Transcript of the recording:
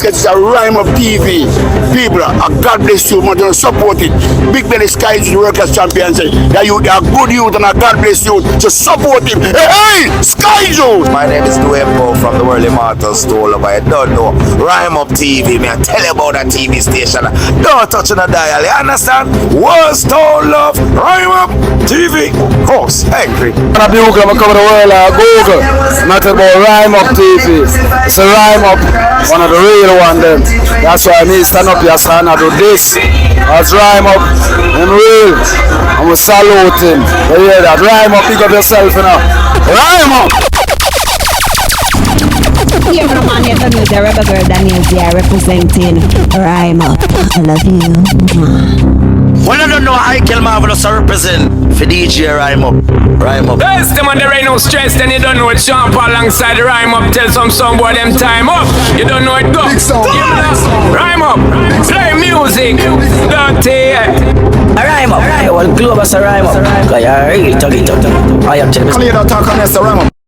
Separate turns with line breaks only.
It's a Rhyme Up TV. People, God bless you, man, support it. Big Belly Sky is the Workers' Champions. That you are good youth and God bless you to support him. Hey, Sky Joe!
My name is Duembo from the World Immortal Store. I don't know. Rhyme Up TV, me I tell you about that TV station. Don't touch on the dial, you understand? World Stone Love, Rhyme Up TV. Horse, angry.
I'm going to cover the world, Google. Not about Rhyme Up TV. It's a Rhyme Up, one of the real one them. That's why me stand up here, son, I do this. That's Rhyme Up, I'm real. I'm going to salute him. You hear that? Rhyme Up, pick up yourself, you know. Rhyme Up!
Here from Manhattan News, the rebel girl Daniel here representing Rhyme Up. I love you.
Well, I don't know how I kill Marvelous to represent for DJ Rhyme Up. Rhyme Up.
Yes, them on there ain't no stress, then you don't know it. Sean Paul alongside the Rhyme Up. Tell some boy them time up. You don't know it go. Rhyme Up. Play music. Dirty.
Rhyme Up. Well, Globus Rhyme Up. I am telling you.
Come here, talk on this, Rhyme Up.